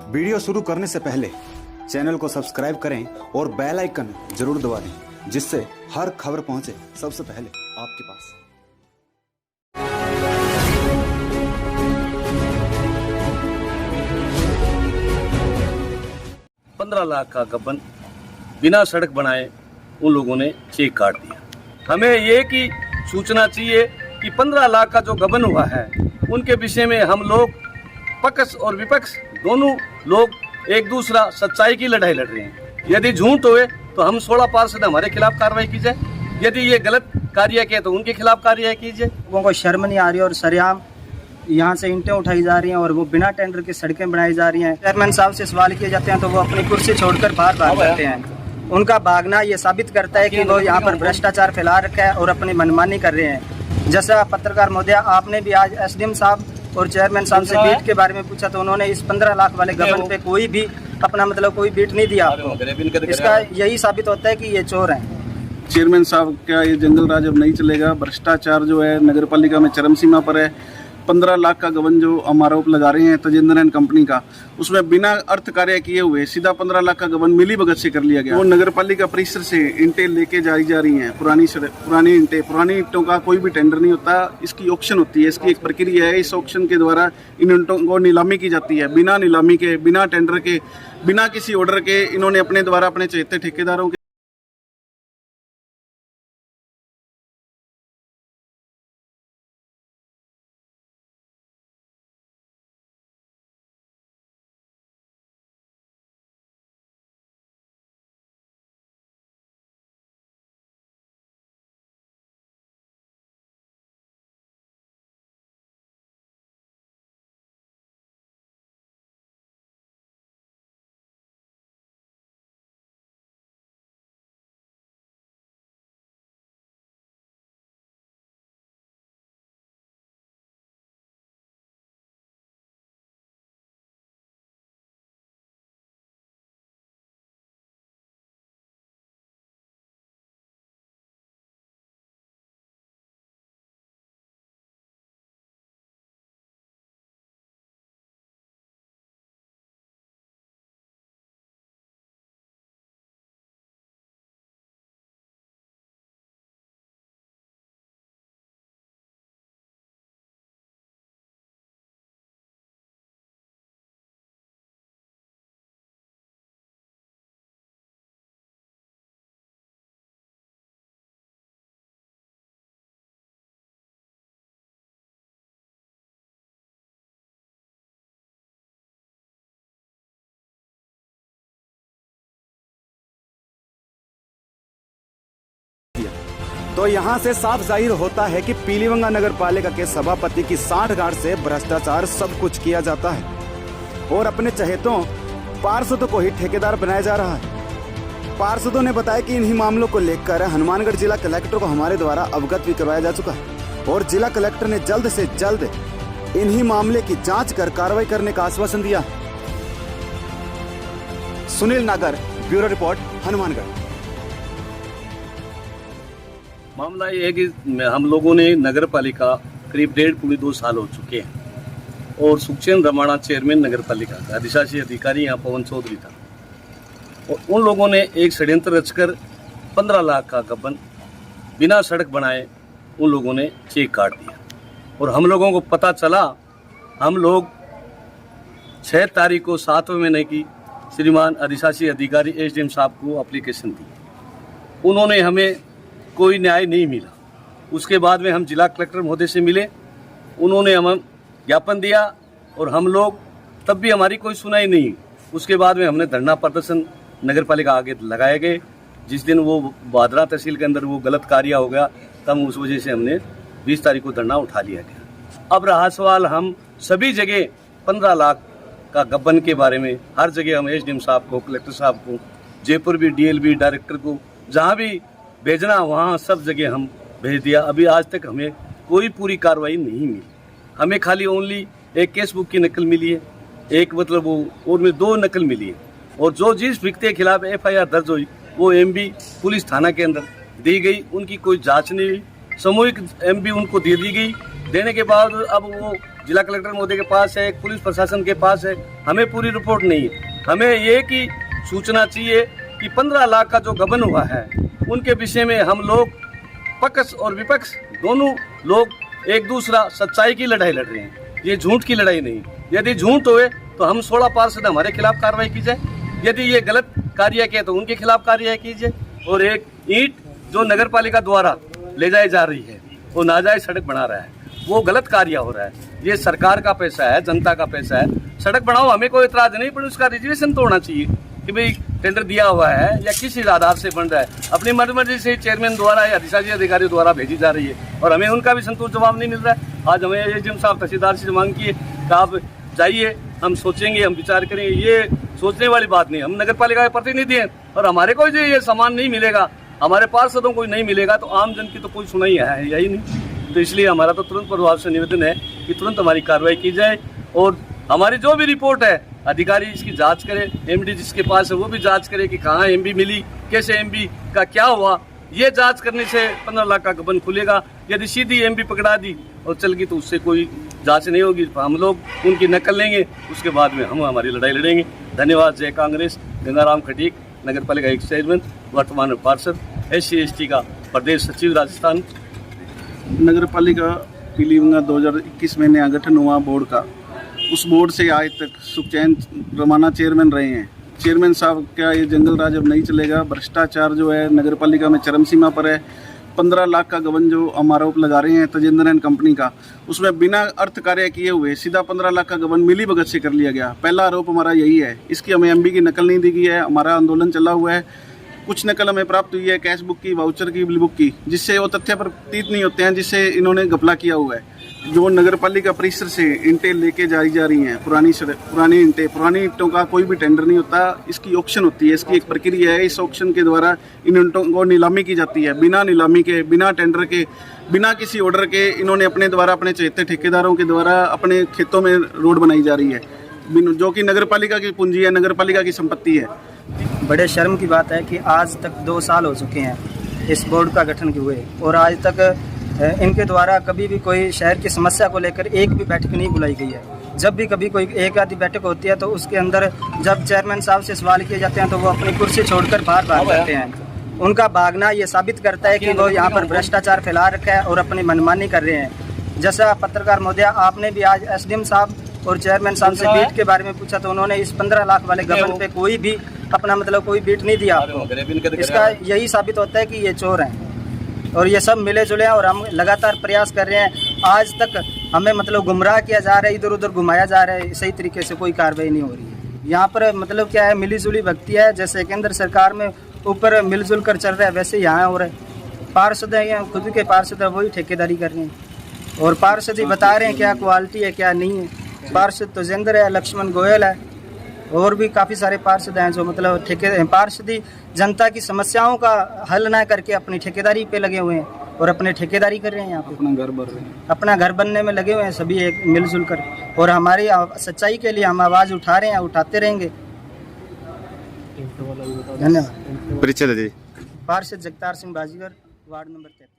Video शुरू करने से पहले चैनल को सब्सक्राइब करें और बेल आइकन जरूर दबा दें, जिससे हर खबर पहुंचे सबसे पहले आपके पास। 15 लाख का गबन बिना सड़क बनाए उन लोगों ने चेक काट दिया। हमें ये की सूचना चाहिए कि 15 लाख का जो गबन हुआ है उनके विषय में हम लोग पक्ष और विपक्ष दोनों लोग एक दूसरा सच्चाई की लड़ाई लड़ रहे हैं। यदि झूठ हुए तो हम 16 पार्षद हमारे खिलाफ कार्रवाई की जाए, यदि ये गलत कार्य किए तो उनके खिलाफ कार्रवाई कीजिए। लोगों को शर्म नहीं आ रही और सरेआम यहाँ से ईंटें उठाई जा रही हैं और वो बिना टेंडर की सड़कें बनाई जा रही हैं। चेयरमैन साहब से सवाल किए जाते हैं तो वो अपनी कुर्सी छोड़कर बाहर भाग जाते हैं। उनका भागना ये साबित करता है कि वो यहाँ पर भ्रष्टाचार फैला रखा है और अपनी मनमानी कर रहे हैं। जैसा पत्रकार महोदय आपने भी आज एसडीएम साहब और चेयरमैन साहब से बीट के बारे में पूछा तो उन्होंने इस 15 लाख वाले गबन पे कोई भी अपना कोई बीट नहीं दिया आपको। इसका यही साबित होता है कि ये चोर हैं। चेयरमैन साहब क्या ये जंगल राज अब नहीं चलेगा? भ्रष्टाचार जो है नगर पालिका में चरम सीमा पर है। 15 लाख का गबन जो हम आरोप लगा रहे हैं तजेंद्र एंड कंपनी का, उसमें बिना अर्थ कार्य किए हुए सीधा 15 लाख का गबन मिली भगत से कर लिया गया। वो नगर पालिका परिसर से ईंटें लेके जा रही हैं, पुरानी ईंटों का कोई भी टेंडर नहीं होता, इसकी ऑक्शन होती है, इसकी एक प्रक्रिया है। इस ऑक्शन के द्वारा इन ईंटों को नीलामी की जाती है। बिना नीलामी के, बिना टेंडर के, बिना किसी ऑर्डर के इन्होंने अपने द्वारा अपने चहेते ठेकेदारों तो यहाँ से साफ जाहिर होता है कि पीलीबंगा नगर पालिका के सभापति की सांठगांठ से भ्रष्टाचार सब कुछ किया जाता है और अपने चहेतों पार्षदों को ही ठेकेदार बनाया जा रहा है। पार्षदों ने बताया कि इन्हीं मामलों को लेकर हनुमानगढ़ जिला कलेक्टर को हमारे द्वारा अवगत भी करवाया जा चुका है और जिला कलेक्टर ने जल्द से जल्द इन्हीं मामले की जांच कर कार्रवाई करने का आश्वासन दिया। सुनील नागर, ब्यूरो रिपोर्ट, हनुमानगढ़। मामला ये है कि हम लोगों ने नगर पालिका करीब 1.5-2 साल हो चुके हैं और सुखचैन रमाणा चेयरमैन नगर पालिका का, अधिशासी अधिकारी यहाँ पवन चौधरी था, और उन लोगों ने एक षड्यंत्र रचकर 15 लाख का गबन बिना सड़क बनाए उन लोगों ने चेक काट दिया। और हम लोगों को पता चला, हम लोग 6 तारीख को 7वें महीने की श्रीमान अधिशासी अधिकारी एसडीएम साहब को एप्लीकेशन दी। उन्होंने हमें कोई न्याय नहीं मिला। उसके बाद में हम जिला कलेक्टर महोदय से मिले, उन्होंने हमें ज्ञापन दिया और हम लोग तब भी हमारी कोई सुनाई नहीं। उसके बाद में हमने धरना प्रदर्शन नगर पालिका आगे लगाए गए। जिस दिन वो बादरा तहसील के अंदर वो गलत कार्य हो गया, तब उस वजह से हमने 20 तारीख को धरना उठा लिया गया। अब रहा सवाल, हम सभी जगह 15 लाख का गबन के बारे में हर जगह हम एसडीएम साहब को, कलेक्टर साहब को, जयपुर भी डीएलबी डायरेक्टर को, जहाँ भी भेजना वहाँ सब जगह हम भेज दिया। अभी आज तक हमें कोई पूरी कार्रवाई नहीं मिली। हमें खाली ओनली एक केस बुक की नकल मिली है, एक वो और में 2 नकल मिली है, और जो जिस व्यक्ति के खिलाफ एफआईआर दर्ज हुई वो एमबी पुलिस थाना के अंदर दी गई, उनकी कोई जांच नहीं हुई। सामूहिक एमबी उनको दे दी गई देने के बाद अब वो जिला कलेक्टर महोदय के पास है, पुलिस प्रशासन के पास है, हमें पूरी रिपोर्ट नहीं है। हमें ये की सूचना चाहिए कि 15 लाख का जो गबन हुआ है उनके विषय में हम लोग पक्ष और विपक्ष दोनों लोग एक दूसरा सच्चाई की लड़ाई लड़ रहे हैं, ये झूठ की लड़ाई नहीं। यदि झूठ हुए तो हम 16 पार्षद हमारे खिलाफ कार्रवाई की जाए, यदि ये गलत कार्य किया तो उनके खिलाफ कार्रवाई कीजिए। और एक ईंट जो नगर पालिका द्वारा ले जाई जा रही है, वो नाजायज सड़क बना रहा है, वो गलत कार्य हो रहा है। ये सरकार का पैसा है, जनता का पैसा है, सड़क बनाओ, हमें कोई इतराज नहीं, पर उसका रिजर्वेशन तो होना चाहिए कि भाई टेंडर दिया हुआ है या किस आधार से बन रहा है। अपनी मर्जी से चेयरमैन द्वारा या अधिशासी अधिकारियों द्वारा भेजी जा रही है और हमें उनका भी संतुष्ट जवाब नहीं मिल रहा है। आज हमें एसडीएम साहब तहसीलदार से मांग की है कि आप जाइए, हम सोचेंगे, हम विचार करेंगे। ये सोचने वाली बात नहीं, हम नगर पालिका के प्रतिनिधि हैं और हमारे को जो ये सामान नहीं मिलेगा, हमारे पार्षदों को नहीं मिलेगा तो आम जन की तो कोई सुनाई है यही नहीं। तो इसलिए हमारा तो तुरंत प्रभाव से निवेदन है कि तुरंत हमारी कार्रवाई की जाए और हमारी जो भी रिपोर्ट है अधिकारी इसकी जांच करे, एमडी जिसके पास है वो भी जांच करे कि कहाँ एमबी मिली, कैसे एमबी का क्या हुआ। ये जांच करने से 15 लाख का गबन खुलेगा। यदि सीधी एमबी पकड़ा दी और चल गई तो उससे कोई जांच नहीं होगी, हम लोग उनकी नकल लेंगे, उसके बाद में हम हमारी लड़ाई लड़ेंगे। धन्यवाद। जय कांग्रेस। गंगाराम खटीक, नगर पालिका एक चेयरमैन, वर्तमान में पार्षद, SC/ST का प्रदेश सचिव राजस्थान। नगर पालिका पीलीभंगा 2021 में नया गठन हुआ बोर्ड का, उस बोर्ड से आज तक सुखचैन रमाना चेयरमैन रहे हैं। चेयरमैन साहब क्या ये जंगल राज अब नहीं चलेगा। भ्रष्टाचार जो है नगर पालिका में चरम सीमा पर है। 15 लाख का गबन जो हम आरोप लगा रहे हैं तजेंद्र एंड कंपनी का, उसमें बिना अर्थ कार्य किए हुए सीधा 15 लाख का गबन मिली भगत से कर लिया गया। पहला आरोप हमारा यही है। इसकी हमें एमबी की नकल नहीं दी गई है। हमारा आंदोलन चला हुआ है। कुछ नकल हमें प्राप्त हुई है, कैश बुक की, वाउचर की, बिल बुक की, जिससे वो तथ्य प्रतीत नहीं होते हैं जिससे इन्होंने घपला किया हुआ है। जो नगर पालिका परिसर से ईंटें लेके जा रही हैं, पुरानी ईंटों का कोई भी टेंडर नहीं होता, इसकी ऑक्शन होती है। इसकी एक प्रक्रिया है। इस ऑक्शन के द्वारा इन ईंटों को नीलामी की जाती है। बिना नीलामी के, बिना टेंडर के, बिना किसी ऑर्डर के इन्होंने अपने द्वारा, अपने चहेते ठेकेदारों के द्वारा अपने खेतों में रोड बनाई जा रही है, जो कि नगर पालिका की पूंजी है, नगर पालिका की संपत्ति है। बड़े शर्म की बात है कि आज तक 2 साल हो चुके हैं इस बोर्ड का गठन हुए और आज तक इनके द्वारा कभी भी कोई शहर की समस्या को लेकर एक भी बैठक नहीं बुलाई गई है। जब भी कभी कोई एक आधी बैठक होती है तो उसके अंदर जब चेयरमैन साहब से सवाल किए जाते हैं तो वो अपनी कुर्सी छोड़कर बाहर भाग जाते हैं। उनका भागना ये साबित करता है कि वो यहाँ पर भ्रष्टाचार फैला रखा है और अपनी मनमानी कर रहे हैं। जैसा पत्रकार महोदय आपने भी आज एसडीएम साहब और चेयरमैन साहब से बीट के बारे में पूछा तो उन्होंने इस 15 लाख वाले गबन पे कोई भी अपना कोई बीट नहीं दिया आपको। इसका यही साबित होता है कि ये चोर हैं और ये सब मिले जुले हैं और हम लगातार प्रयास कर रहे हैं। आज तक हमें गुमराह किया जा रहा है, इधर उधर घुमाया जा रहा है, सही तरीके से कोई कार्रवाई नहीं हो रही है। यहाँ पर क्या है, मिलीजुली भक्ति है। जैसे केंद्र सरकार में ऊपर मिलजुल कर चल रहा है वैसे यहाँ हो रहा है। पार्षद है, यहाँ खुद के पार्षद है, वही ठेकेदारी कर रहे हैं और पार्षद ही बता रहे हैं क्या क्वालिटी है क्या नहीं है। पार्षद तो जिंदर है, लक्ष्मण गोयल है और भी काफ़ी सारे पार्षद हैं जो पार्षदी जनता की समस्याओं का हल ना करके अपनी ठेकेदारी पे लगे हुए हैं और अपने ठेकेदारी कर रहे हैं। यहाँ पे अपना घर बन रहे हैं, अपना घर बनने में लगे हुए हैं सभी एक मिलजुल कर। और हमारी सच्चाई के लिए हम आवाज़ उठा रहे हैं, उठाते रहेंगे। धन्यवाद। परिचय दीजिए। पार्षद जगतार सिंह बाजीगर, वार्ड नंबर 33।